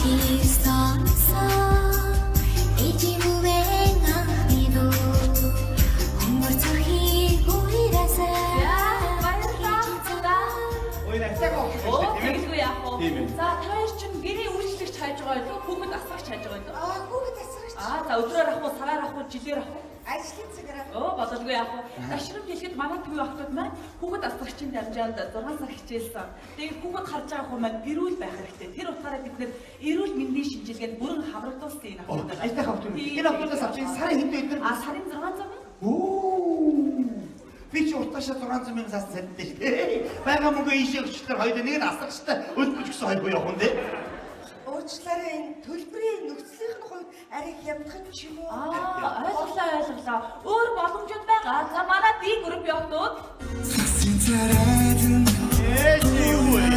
За таяр чинь гэрээ үйлчлэгч хайж байгаа юу? Хүүхэд асрагч хайж байгаа юу? Хүүхэд асрагч. За өдрөөр ах уу, сараар ах уу, жилээр ах уу? Ажлын цагаар. Бололгүй яах вэ? Ташрам хэлэхэд манай төвийн охтууд маань хүүхэд асрагчийн дамжаанд 6 сар хичээлсэн. Тэгээд хүүхэд харж байгаа хүмүүс маань эрүүл байх хэрэгтэй. Тэр утгаараа бид нэр эрүүл мэндийн шинжилгээнд бүрэн хамрагдуулсан энэ охтууд. Айтай охтууд. Энэ охтуудаас авч сарын хэд вэ? Сарын 600 мянга. Би ч уртаашаа 600 мянган саас цалинтай шүү дээ. Бага мөнгө ийшээ өчтөр хоёул нэг нь асрагчтай өлбөж гисэн хоёр буюу явах нь дээ. Уучлаарай энэ төлбөрийн нөхцөлийн хувьд арай хямдхан ч юм уу? Ойлголоо. Өөр боломжууд байгаа. За манай D групп явтууд. Юу вэ?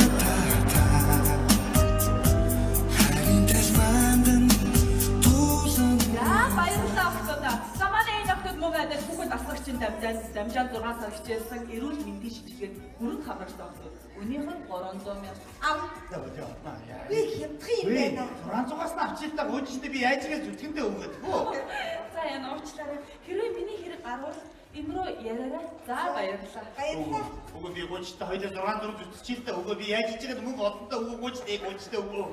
Баярлалаа охтуудаа. За манай энэ охтууд мөн адил хүүхэд асрагчийн дамжаанд 6 сар хичээлсэн эрүүл мэндийн шинжилгээнд бүрэн хамрагдсан охтууд. Өнөөх нь 300 мянга. Би хямдхан юм байна. 600-аас нь авчихлаа гүйжтэй би яаж гэж зүтгэндээ өгöd хөө. За яна уучлаарай. Хэрвээ миний хэрэг гарвал энэ рүү яриарай. За баярлалаа. Баярлалаа. Өгөө би гүйжтэй хоёул 600 зүтчихлээ өгөө би яаж гэж мөнгө олонтой өгөө гүйжтэй өгөө.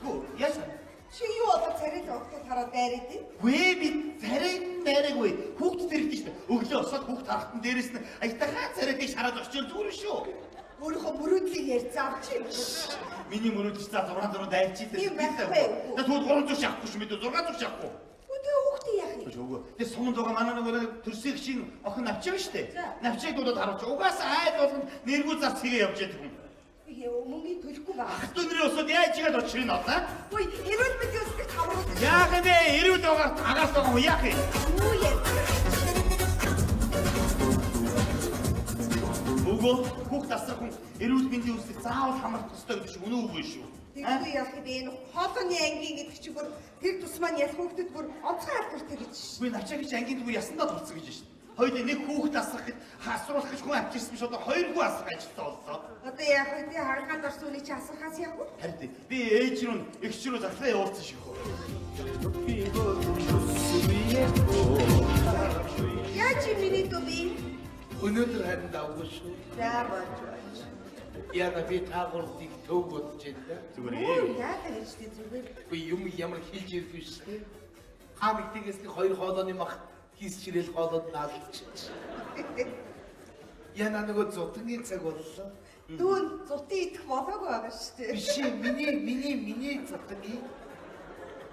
Хөө яасан? Чи юу одоо царил охтод хараад дайраад юм? Гүй би царин дайраагүй. Хүүхд дэрэгдэж шүү дээ. Өглөө осоод хүүхд харахтан дээрээс нь аятайхаа царайдыг шараад очиж зүгээр шүү. Өөрийнхөө мөрөөдлийг ярьж авч юм. Миний мөрөөдөл за 600 дайрчихдээ. Тийм байхгүй. Тэгвэл 300 шахахгүй шүү мэдээ 600 шахахгүй. Өдөө хүүхдээ яах юм? Өөгөө. Тэгээ суманд байгаа манай нэг төрсөйг шиг охин навчаа шүү дээ. Навчааг дуудаад харуулж. Угаасаа айд болгонд нэргүү зарц хийгээ явж яддаг юм. Мөнгөний төлөхгүй байгаа. Ах дүүнэрээ өсөд яаж игээд очрын нотаа? Үй, эрүүл мэндийн үсгт хамруулсан. Яах вэ? Эрүүл байгаа агаас байгаа юм яах юм? Юу яа? Өгөө, хүүхд асрах хүн эрүүл мэндийн үсэг заавал хамрах ёстой гэдэг шиг үнэн үгүй шүү. Тэгвэл яах вэ? Энэ хоолойны ангийн гэдэг чинь бүр тэр тус маань ялх хүүхдэд бүр онцгой алдартай гэж шүү. Үгүй навчаа гэж ангийн дүүр ясандаа турцсан гэж шүү. Хоёул нэг хүүхд асрах гэж асруулах гэж хүн авчирсан биш одоо хоёр хүү асрах ажилтаа боллоо. Одоо яах вэ? Би харгалт орсон үнийг чи асрахаас яах вэ? Харин би ээж рүү эгч рүү захлаа явуулсан шиг хөө. Яа чи миний төби? Өнөөдөр харин давгүй шүү. За болж. Яна би таагуурдыг төв бодож байна. Зүгээр яа гэж тий зүгээр. Би юм ямар хийж ирэх биш үү? Хамигтээс нэг хоёр хоолойны мах хийсчрэл хоолойд наалчих. Яна нөгөө зутны цаг боллоо. Дүүн зутын идэх болоог байгаа шүү дээ. Биш миний зутны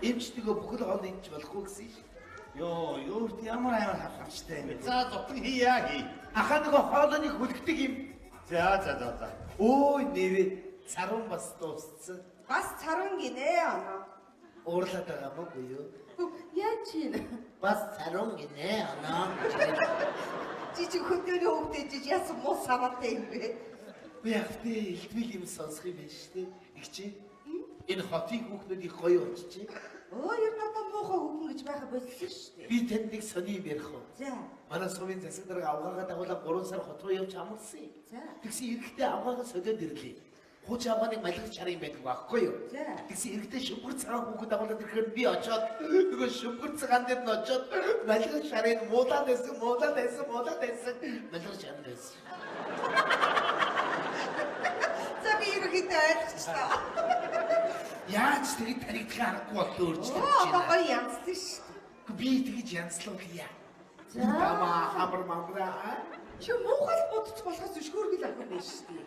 эмчтэйгөө бүхэл хоол идэж болохгүй гэсэн шүү. Йоо, юурт ямар хавчтай юм бэ? За зутан хийя хий. Ахаа нөгөө хоолойны хүлгдэг юм. За. Ой нэрээ царун бас дууссан. Бас царун гинэ оноо. Уурлаад байгаа мó юу? Яа чи? Бас царун гинэ оноо. Чи хөдөөний хөвгдэж яасан муу санаатай юм бэ? Би яхтээ илтгэл юм сонсох юм байна шүү дээ. Игчээ. Энэ хотын хүүхнүүд их гоё болчихжээ. Ер нь одоо муухай хүүхэн гэж байха болсон шүү дээ. Би танд нэг сони юм ярих уу? За. Манай сумын засаг дарга авгаагаа дагуулаад 3 сар хот руу явж амарсан юм. За. Тэгсэн эрэхтэй авгаагаа солиод ирлээ. Хууч авгааныг малгаж чарах юм байдаг байхгүй юу? За. Тэгсэн эрэхтэй шүмгэр цагаан хүүхэд дагуулаад ирэхээр би очоод нөгөө шүмгэр цагаан дээр нь очоод малгаж чарах муулаад байсан. Малгаж чарах байсан. За би ерөөхдөө ойлгочлаа. Яаж тэгээд таригдах аргагүй болоо өөрчлөж Одоо байна. гоё янзлаа шүү дээ. Би тэгж янзлуулъя. За хамар мамраа. Чи муухай бодож болохоос өшгөөргөл авах юм байна шүү дээ.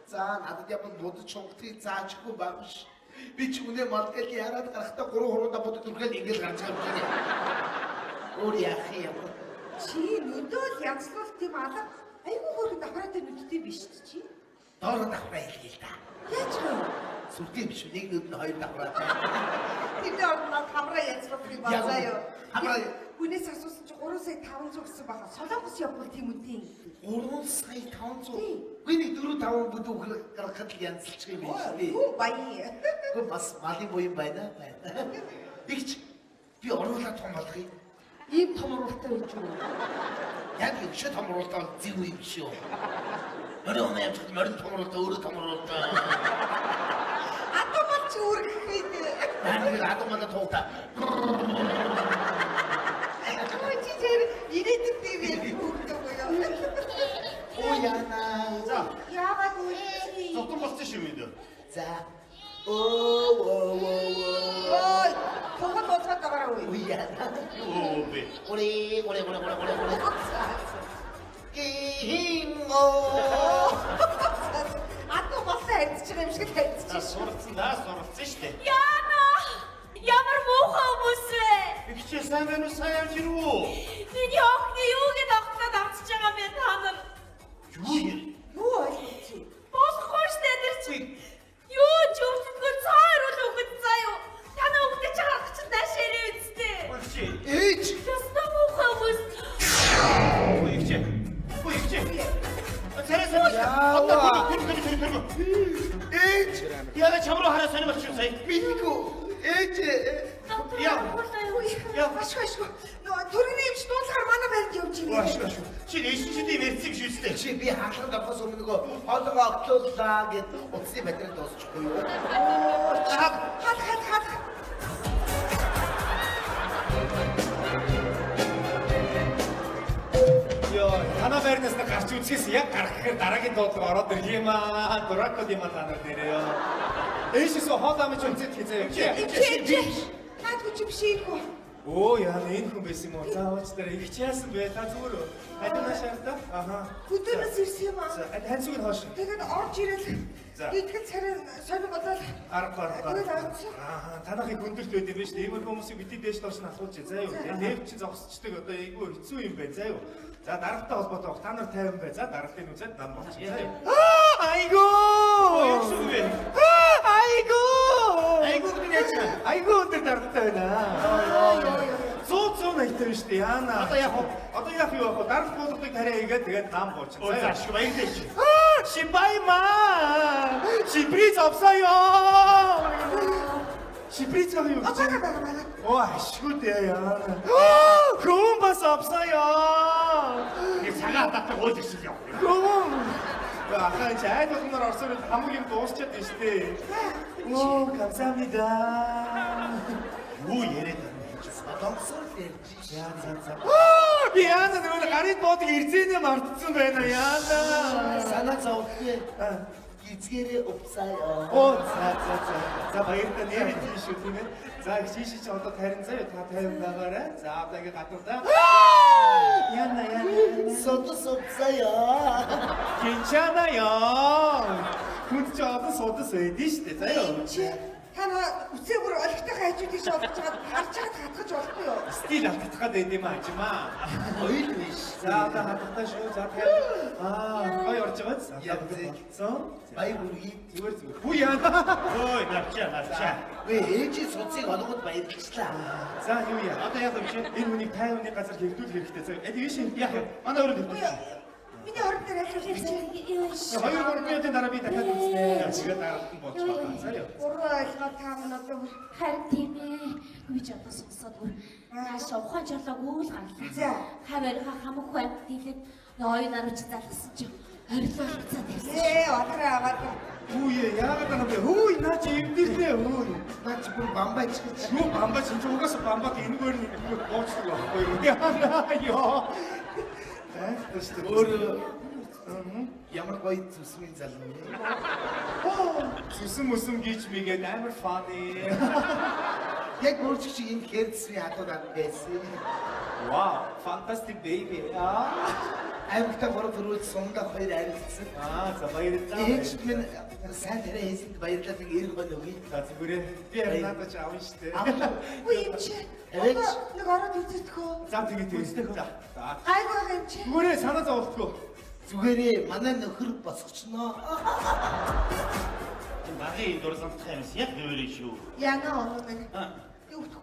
За надад япон бодож чонгохыг заачгүй багш. Би ч үнэ малгал яраад гарахтаа 3 хуруудаа бодож үргээл ингээл гарч байгаа юм. Өөр яах юм? Чи нүдөө л янзлуулт юм алга. Айгуу хөргөнд аппарат нүдтэй биш чи. Доор давхраа хэлээ л да. Яаж вэ? Сүртэй биш үү? Нэг нүд нь хоёр давхраа. Тэр орноо хамраа янзлуулах юм байна заа юу. Хамраа Хүнээс асуусан чи 3 сая 500 гэсэн баха. Солонгос явбал тийм үгүй. 3 сая 500. Би нэг 4-5 бүдүү гаргахад л янзлчих юм биш үү? Юу баяа. Гүн бас малын буян байна. Игч би оруулаад том болгоё. Ийм том уралтай байж юу? Яг юм шиг том уралтай зив юм шүү. Мөрөө юм явж мөрөн том уралтай өөрөө том уралтай. Атомч үргэлж 우리 아동마다 더욱다. 진짜 이랬기 때문에 웃더고요. 오야나. 자, 야가 그렇지. 조금 버스시면요. 자, 오오오오. 저거 더 찾다 가라고. 오야나. 오베. 오래. 게임오. 아또 봤어 엔치가 음식이 자, 됐지. sorası işte. Яна! Ямар муухай хүмүүс вэ? İkçe sen beni sayarcın o. Миний охины юу гээд огтлоод авчиж байгаа юм бэ та нар? Yuh. Юу ойлголцсон? Болохгүй штэ тэр чинь. Юу ч өвчтгөө цаар үл өгöd заяа. Танаа өгдөж байгаа чинь наашаарэ үсттэй. İkçe. 에이치. Ястаа муухай хүмүүс. Bu ikçe. Bu ikçe. Sen Ya, hatta Allah. bunu. 에이치. Ya da çamuru hara seni bakıyorsun say. 믿고. 에이치. Доктор Яа. Я ашгүй. Нөө төрөний юмч дуулахаар манай байранд явж ирээ. Şimdi eşinciliği versin şu üstte. чи би хаалганд авахаас өмнө нөгөө хоолойгоо оглууллаа гэд утасны батарей дуусчихгүй юу? Хад. Йоо, танаа байрнаас нь гарч үзэхээс яг гарах гэхээр дараагийн дуудлага ороод ирэх юм аа. Дуракод юм аа та нар дээрээ ёо. Ээшээс хоол амж үнцэд хийзээ юм чи. Наад хүч биш ийггүй. Оо яа энэ хүн байсан юм уу? За ууч дээр их чаасан бай та зүгээр үү? Адина шаардаа. Аха. Хөдөөнөөс ирсэн юм аа. За таньцыг нь хоош. Тэгээд орж ирэл. За. Итгэл царай сонир болоод. Арга. Тэгээд авчихсан. Аха, танахыг хүндэлт байд юм байна шүү дээ. Ийм хүмүүсийг бити дээш доош нь асууж заа юу. Нэрв чи зогсчдаг одоо айгүй хэцүү юм байна заа юу. За дараатай холбоотой та нар 50 бай. За дараагийн үзээд нам болчих заа юу. Айгуу! Yoksun be. Айгуу! Айгуу гэдэг яач вэ? Айгуу өдөр дараатай байна. Цоо найтай шүү дээ. Яана. Одоо яах вэ? Дарах болгодыг тариа хийгээд тэгээд нам болчих. O zaşkı bayıldı ki. Шибаймаа! Шибриц 없어요! Шибриц가 юу гэж? байгаа. Оо ашгүй дээ яа. Хүн бас 없어요! Bir sana atatta o desin ya. Хүн. Ахаа чайд болохоор орсоор хамаг юм дуусчаад байна шүү дээ. Оо, 감사합니다. Bu yere dönmeyeceğiz. Адамсаар ярьж За. Би яана нөгөө гарын буудаг ирзэнэ мартсан байна яана. санаа зовдгүй. Гизгэрээ упсаа. Оо за баярлалаа нэмэт тийм шүү тийм ээ. За чи чи одоо тарин заяа та 50 байгаарай. За одоо ингэ гадуур. Яна. Содос упсаа. 괜찮아요. хүн ч одоо суудас байдэн шүү дээ. Заяа. Чи тана үсээгүр олигтой хайжуудыг шалгаж байгаа харж хаад хатгаж болохгүй юу? Стил алдах гээд юм аажмаа. Ойл биш. За одоо хатгатай шүү. За гоё орж байгаа. За. Бай бүргий. Зүгээр. Хүү яана. Oy napça. Вэ ээжи суцыг олгоод баярлалаа. За юу яа. Одоо яг биш. Энэ хүнийг 50-ны газар хэвдүүл хэрэгтэй. За эд ийш яах вэ? Манай өрөө хэвдүүл. Миний орон дээр ажиллаж ирсэн. 2-3 минутын дараа би дахиад үзнэ. Тэгээд дараад нь болж байгаа. За яа. Уруу ойлгоод тааман одоо Харин тийм ээ. Үгүй ч одоо сонсоод бүр нааш ухаан жолоог үйл гарлаа. За. Хаваарийнхаа хамаг хойд дийлээд ноён нарууч залгасан чинь орилоо хацаад байсан. отроо аваад Хүүе яагаад юм бэ? Хүү наа чи эвдэрнэ хүү. Наач бүр бамбайч гэж. Юу бамбаа чинь угаас бамбаг энэгээр нэг боочдаг байхгүй юу? Яа ёо. Тэстэ Өөр ямар гоё зүсмийн залуу. Сүсэн гэж мэгээд амар funny. Яг өөрчлөж шиг энэ хэрцсний хатууд ад байсан. Wow, fantastic baby. Аймагтаа 3 төрүүлж сумдаа 2 арилсан. За баярлалаа. Ээж минь сайн тарай хийсэнд баярлалаа би эрг гол өгье. За зүгээрээ би харин надад ч авна штэ. үгүй юм чи. Ээж. Нэг ороод үзэтгэв. За тэгээ. За. Гайгүй байгаа юм чи. Зүгээрээ санаа зовлтгоо. Зүгээрээ манай нөхөр босгочноо. Багын дурсамт хэмс яг нөрөө шүү. Яна оноо нэг.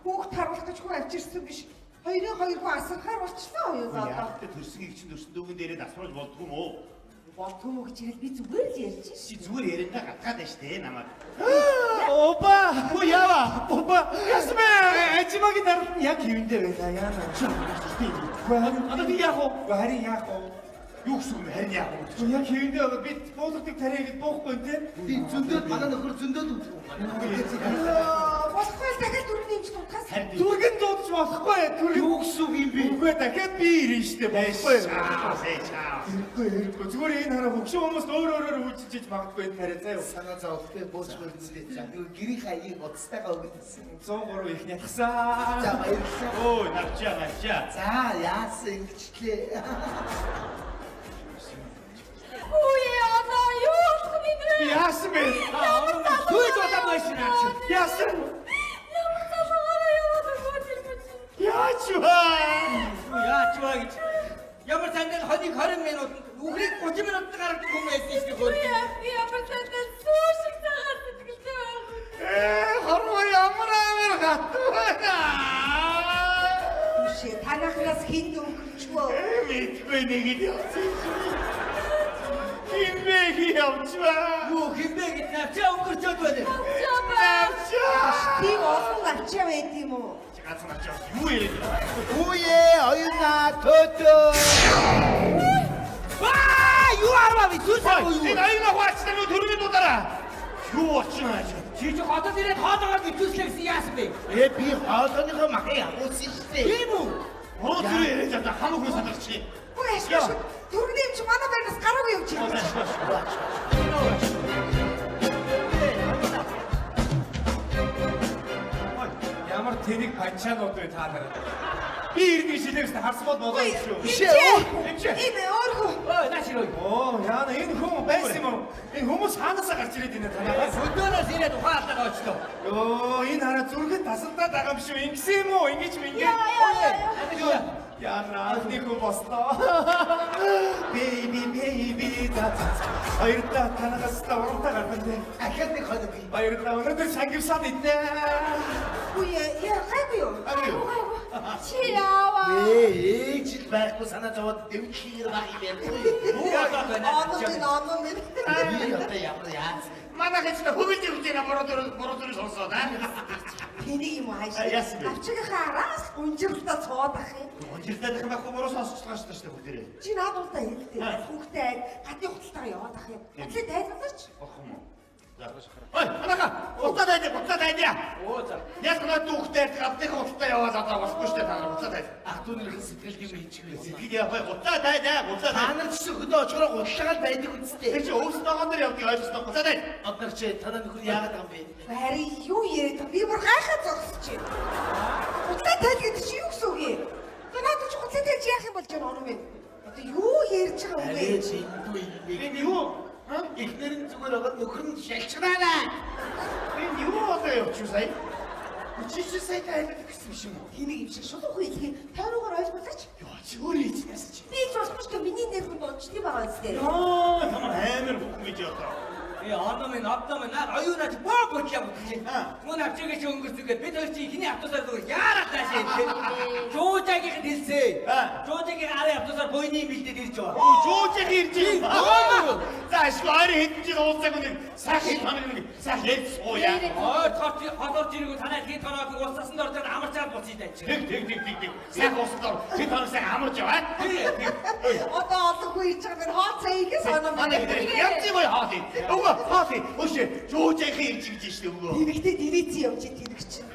Хүүхд харуулах гэж хүн авчирсан биш. Хоёрын хоёр хүн асархаар болчихлоо юу одоо. Яг тэ төрсөн их чинь төрсөн дүүгэн дээрээ асруулж болдгоо мó. Болтгүй мө гэж би зүгээр л ярьж шээ. Чи зүгээр яриндаа гатгаад байна штэ намайг. Опа! Хүү яава? Опа! Ясмэ ажимагийн даралт нь яг хэвэндээ байна яана. Одоо би яах вэ? Харин яах вэ? Юу гэсэн юм харин яах вэ? Яг хэвэндээ байгаа би буулгыг тариагээд буухгүй те. Би зөндөөд манай нөхөр зөндөөд үзэх юм байна. Болохгүй л дахиад болохгүй. Юу гэсэн үг юм бэ? Үгүй дахиад би ирнэ штэ болохгүй. Чаа. Хэрэггүй. Зүгээр энэ хараа хөгшин хүмүүс өөр үйлчилж магадгүй энэ тариа заяа. Санаа зовлттой бөөсгөл үзлээ. За гэрийн хаягийг уцтайгаа өгдөөсөн. 103 их нятгсан. За баярлалаа. Ой, навчаа. За яасан ингэчлээ. Ой яна юу хэмээ. Яасан бэ? Түлж болоогүй шинаач. Яасан? Ямар залгаараа яваад байгаа юм. Яач вэ? Яач вэ гэж. Ямар цаанад хоног 20 минут үхрийг 30 минутад гаргадаг хүн байсан шүү дээ. Би ямар цаанад сүү шиг цагаан сэтгэлтэй байна. Хорвоо ямар амар хатваа. Үшээ танахнаас хин өнгөрчвөө. Мэдгүй нэг л явсан. Хинбэг явчваа. Юу хэмбэ гэж навчаа өнгөрчөөд байна. Навчаа. Тийм олон авчаа байд юм уу? Ганцхан навчаа. Юу яриад байна? Үе оюуна төтөө. Юу арваа би зүсаагүй юу? Энэ аюуна хуачтай нү төрөний дуудаараа. Юу очно ааш. Чи ч хотод ирээд хоолоогоо гитүүлсэн яасан бэ? Би хоолойгоо махыг авуулсан шүү дээ. Тийм үү? Хоо зүрх яриад байгаа хамаг хүн санагч. Үгүй ашгүй. Төрний чи манай байрнаас гараагүй юм чи. Ямар тэнэг панчаанууд вэ та нараа? Би ирдэг шилээс харсан бол болоо шүү. Энэ өөрөө. Ой, нааширой. Оо, яана энэ хүн байсан юм уу? Энэ хүмүүс хаанасаа гарч ирээд байна танаас? Өдөөнөөс ирээд ухаалтаа очлоо. Йоо, энэ хараа зүрхэнд тасалдаад байгаа юм шүү. Ингэсэн юм уу? Ингэж минь ингэ. Яна, нэг хүн бослоо. Baby, баярлалаа танаас урамтаа гаргана. Ахад нэг хоног. Баярлалаа. Өнөөдөр сангивсаад иднэ. Үгүй яахгүй юу? Чи яаваа. Ээж л байхгүй санаа зовоод дэвчээр баг юм байна. Юу болоод байна? Ану минь. Би одоо ямар яа. Манайх ч хөвөлж өгч яана бороо дүр сонсоод аа. Тэний юм хайш. Яасан бэ? Авчигийнхаа араас унжиртаа цоод ах юм. Гонжиртай байх байхгүй бороо сонсож байгаа шүү дээ бүгдээрээ. Чи наадуултаа хэлдэг. Хүүхдээ гадны хувцалтаа яваад ах юм. Тэглээ тайлбарлаач. Бохом уу? Ой, анаха, буцаад айдя. Оо за. Яг наа дүүхтэй гадны хувцастаа яваад одоо болохгүй шүү дээ та нар буцаад айд. Ах дүүнийхэн сэтгэл юм хийчихвээ. Сэтгэл яваа буцаад айдаа. Та нар ч өдөө очроо гулшаагаад байдаг үстэй. Тэр чи өвснөөгөө нэр явдаг ойлгосноо буцаад айд. Однор чи танаа нөхөр яагаад байгаа юм бэ? Бари юу яриад би бүр гайхаад зогсож байна. Хуцаа тайл гэдэг чи юу гэсэн үг юм? Танаад чи хуцаа тайл яах юм болж байна оноо минь. Одоо юу ярьж байгаа юм бэ? Ээж эндүү Энэ юу? ихнэрэн зүгээр байгаа нөхөр нь шалчгаанаа. Энэ юу одоо явчих сая? Чи сая тайлбар гэсэн юм шүү. Тэнийг юм шиг шулуух хэлхий тойрогоор ойлгуулаач. Яа, чи өөрөө хийчихээс чи. Би ч болохгүй ч миний нэр хүн дончдгий байгаа үстэй. Яа, тамар амар бүхэн гэж одоо. Анамын абдамын аюунаач боо чам гэж. Аа. Мөн авчигч өнгөрсөгээд бид хоёр чи ихний автобусаар зүгээр яараад таашаа юм. Жуужагийн хэлсээ. Жуужагийн арын автобусаар буйны бэлдээд ирж байгаа. Оо, жуужиг ирж байна. За, шгоор хэдэн жил уулзаг нэг сайхан таныг нэг сайхан ярьж сууя. Хотор жиргүү танай хэд хоног уулзсан дор тэр амарчаад буцъя даа чи. Тэг. Сайхан уулзсан. Хэд хоног сайхан амарч яваа. Одоо олонгүй хийж байгаа нэр хооцоо ийгээс оноо Манай хэд янзын гой хаалт. Өвөө, хаалт. Өшөө, жуужиг ирж гэж штэ өвөө. Тэрэгтэй дивизийн явж тэнэг чинь.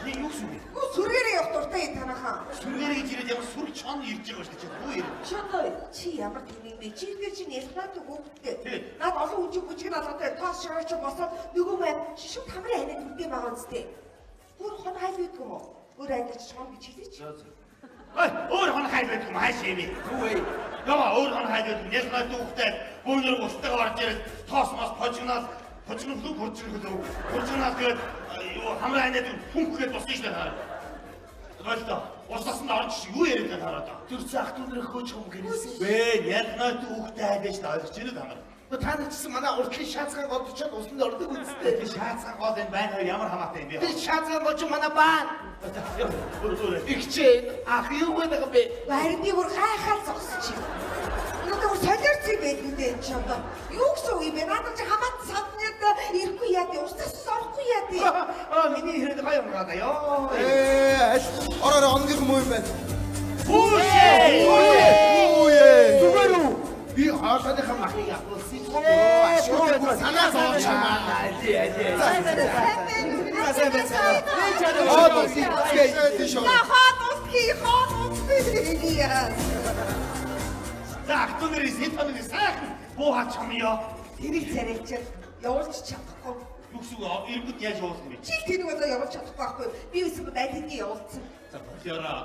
Нэг юу шүү. Гү сүргээрээ явах дуртай танахаа. Сүргээр гэж ирээд ямар сүр чон ирж байгаа шүү дээ. Хүү ир. Чондоо чи ямар тэнэг бэ? Чи би чинь ялгаатай Тий. хүүхдтэй. Наад олон хүчиг бүжиг надад тоос шараач босоод нөгөө мэ шишүү тамрын ханаа дүнтэй байгаа үстэй. Бүр хон хайл үйдэг юм уу? Өөр ангилж шон гэж хэлээч. Ой, өөр хон хайл байдаг юм хааш юм. Юу вэ? Яма өөр хон хайл байдаг. Яг наа дүүхтэй бөөнөр устгаа орж ирээд тоос мос пожигнал Хурцнаас гээд юу хамраа ханаад хүнхгээд босчих шүү дээ. Ойлоо. Усасан орж юу яриад байгаа хараа. Төрсөн ах дүүнэрээ хөөж юм гэрээсэн. Бэ, яг наа дүүхтэй хайж та ойлгож байна уу та нар? Та нар чсэн манай уртлын шаацгаан голдчиход усанд ордог үстэй. Тэр шаацсан гол энэ байна хоёр ямар хамаатай юм бэ? Тэр шаацгаан гол ч манай баа. Игчээ ах юу гэдэг бэ? Харин би бүр гайхаад зогсчих. Нөгөө солиорч юм байх үү дээ чи одоо. Юу гэсэн үг юм бэ? Надад чи хамаат саднаад ирэхгүй яа дээ. Устаас орохгүй яа дээ. Миний хэрэг гоё юм байна ёо. Ороор онгир юм юм байна. Хүүшээ! Зүгээр үү? Би хоолойныхаа махыг авуулсан. Ашгүй санаа зовж Алий. сайн байцгаана. Нэг чанаа. Хаад үсгээ тийш За хаад усхий. Яа. За ахтунэр сэтаныг сайхан буугаач юм ёо. Тэрийг царайч явуулж чадахгүй. Юксүг иргэд яаж явуулах юм бэ? Чи тэрийг одоо явуулж чадахгүй байхгүй. Би өсөв дайдгийн явуулсан. За болоороо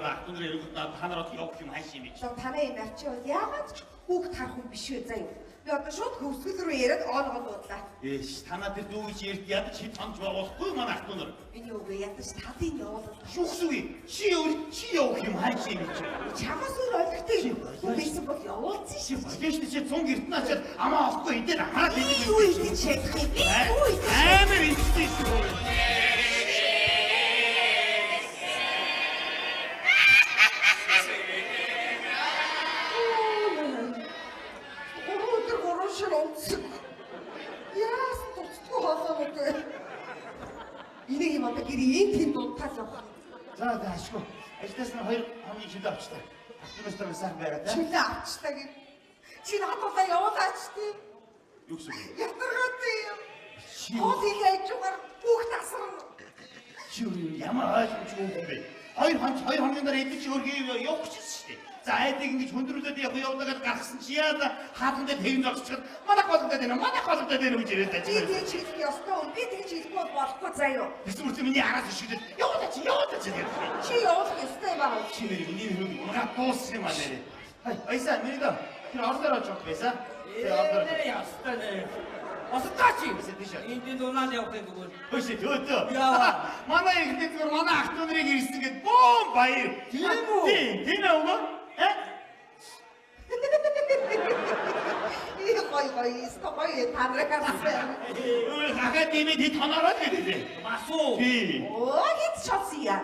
ахтунэр иргэд та нар одоо явах юм хайш юм чи. За танай энэ арчи бол яагаад ч хүүхд харах хүн биш үү заяа. Би одоо шууд хөвсгөл рүү яриад оолгоо дуудлаа. Ээш танаа тэр дүүж ярд ядаж чи тонж байгуулахгүй маань ахтунэр. Энэ юу вэ? Ядаж тадын явуулах. Юксүг чи явах юм хайш юм чи. Чамаас өөр ойлгохтой юм. Байсан бол явуулсан Чи шүү. багш чи 100 гертэн ачаад амаа авахгүй эдгээр хамаад Би юу хийж чадах юм? Би юу хийж амар ихтэй шүү. Өдөр гурван шир унтсан. Яас туцгүй хоолоо үгүй. Энийг юм одоо гэрийн тэнд дунтал явах. За даашгүй. Ажлаас нь 2 хоногийн шилээ авчлаа. Ахтунаас тань сайн байгаа та. Чилээ авчтаа гэ. Чи надад явуулаач тий. Юксүг. Ятаргатай юм. Чи Хоол хийж ажгаар хүүхд асарна. чи ямар ойлгомжгүй юм бэ? 2 хоногийн дараа эдгээр чи өргөө явах гэсэн шүү дээ. За айдыг ингэж хөндрүүлээд явуулаад гаргасан чи яа хаалганд тэгэн зогсчиход манайх болгоод байна гэж ирээд Би байж. тэгж хийх ёстой. Би тэгж хийхгүй болохгүй заяа. Эсвэл чи миний араас ишгэлээ явуулаач гэх. Чи явуулах ёстой юм аа. Чи нэр миний хөрөг унгаа дууссан юм аа нэрээ. Айса нэрээ. Тэр ордоор очох байсан. Тэр ордоор. Ястаа. Осдаач. Тийш. Энд унаад явах юм зүгээр. Хөөш төөдөө. Яа. Манай ихтэй зүгээр манай ах トゥ нарыг ирсэн гэд бом баяр. Тийм үү? Тийм ээ өгөө. И гой стогой танрагаарсан. Өө хахад димэд хит хонороод гэдэг. Бас уу. Тийм. Оо хит шатсан яа.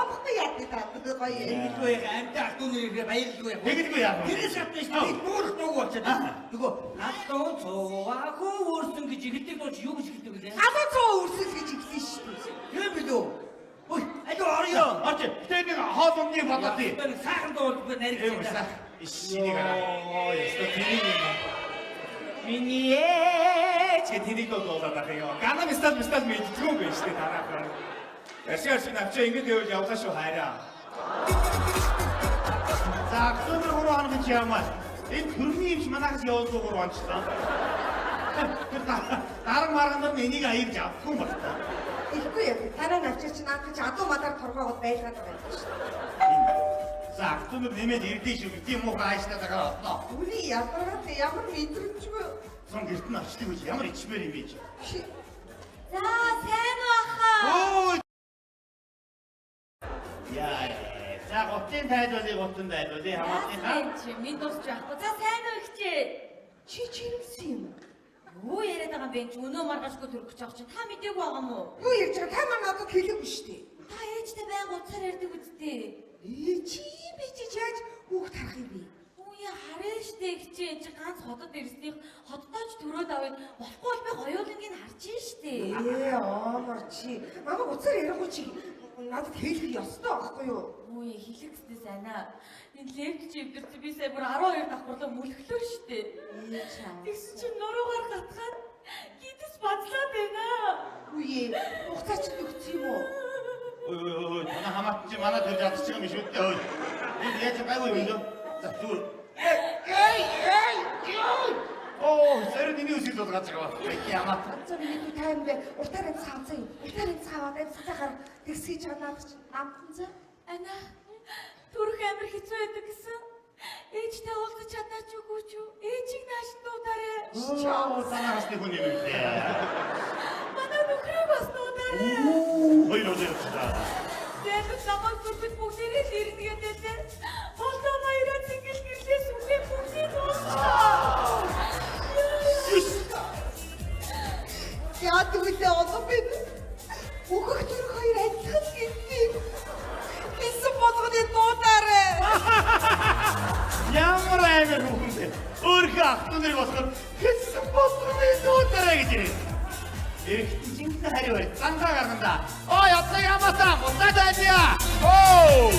Апхтай яа гэдэг гой. Илгүй амтаа ахтунэрээ баярлгүй. Тэгдэггүй яах вэ? Тэр шатны стыг бүр дууг болчиход. Нөгөө наатон цоохоо өөрсөн гэж ихтэй болж юу гэж хэлдэг вэ? Халаа цоо үрсэл гэж хэлсэн шүү дээ. Тэр билүү. Ой, ажуу орё. Орч. Тэр нэг хоол өмнөний бодоод тий. Тэр сайхан дуулах би нариг. Ишнийг араа. Оо, яста тийм юм. Миний ээж Тэнийг дуулаад байгаа юм. Ганам стал мэдчихгүй байж тээ дараагаар. Яшааш навчаа ингэж явж явлаа шүү хайраа. За октябрь 3 хоногийн чи ямаа. Энэ төрний юмш манайхаас явуулгүй 3 онцлоо. Дараг марганд энийг аягж авахгүй юм байна. Ихгүй яа. Танаа навчир чи наад чи адуу мадар торгоогод байлгаад байгаа юм шүү дээ. За октябрь нэмээд ирдээ шүү. Тийм уу хааштай байгаа болно. Үний ятаргатай ямар мэдрэмжгүй. Сон гэртэн авчлыг үгүй ямар ичмээр юм бэ чи. За сайн баха. Өө. Яа. За готын тайлбарлыг хамаатынхаа. Чи минь дуусч яахгүй. За сайн уу ихчээ. Чи чимсэн юм. Юу яриад байгаа юм бэ? Чи өнөө маргаашгүй төрөх гэж байгаа чинь та мдэггүй байгаа мó? Юу ярьж байгаа? Та маань надад хэлээгүй шүү дээ. Та ээжтэй байнга уцаар ярьдаг үсттэй. Чи би чи яаж хүүхд харах юм бэ? Үе хараа штэ ихчээ. Чи ганц хотод ирснийх хотдооч төрөөд авъя. Болохгүй бол би хоёулангийг харж штэ. Амар чи. Намайг уцаар ярихгүй чи надад хэлэх ёстой байхгүй юу? Үе хэлэх гэстэй сайнаа. Энэ левт чи өвдөрч би сая бүр 12 давхарлаа мөлхлөө штэ. Тэгсэн чи нуруугаар гатгаад гидс бадлаад байна. Үе. Хугацаач өгсөн юм уу? Ой, танаа хамаатан чи манай төрж чадчих юм шүү дээ. Энэ яаж байгаагүй юм бэ? За зүгээр. Оо, зэрэг миний үсэг дуулгаж байгаа. Ямаа. За миний тайм бэ. Уртаар цаавцаа юм. Уртаар цааваад цаахаар тэгсгий чанаад амтан за. Ана түрх амир хэцүү байдаг гэсэн. Ээжтэй уулзах чадаач үгүй ч юу? Ээжийг нааш дуудаарай. Оо, санаас нэг хүн юм дээ. Манай нөхрөө бас дуудаарай. Хоёр өдөр. Тэгээд намайг бүгд бүгдээрээ л ирнэ гэдэг. Болдоо баяраа цэнгэл гэрлээс үгүй бүгдээ дуусаа. Яа тэгвэл одоо би үхэх төр хоёр адилхан гэдэг. Хэсэг болгоны дуудаарай. Ямар амир хүн бэ? Өөрөө ахтуныг болохоор хэсэг болгоны дуудаарай гэж ирээ. Эрэгтэн чинь хариу барь. Цангаа гарганда. Ой, одоо ямаасаа мутаа дайя. Оо!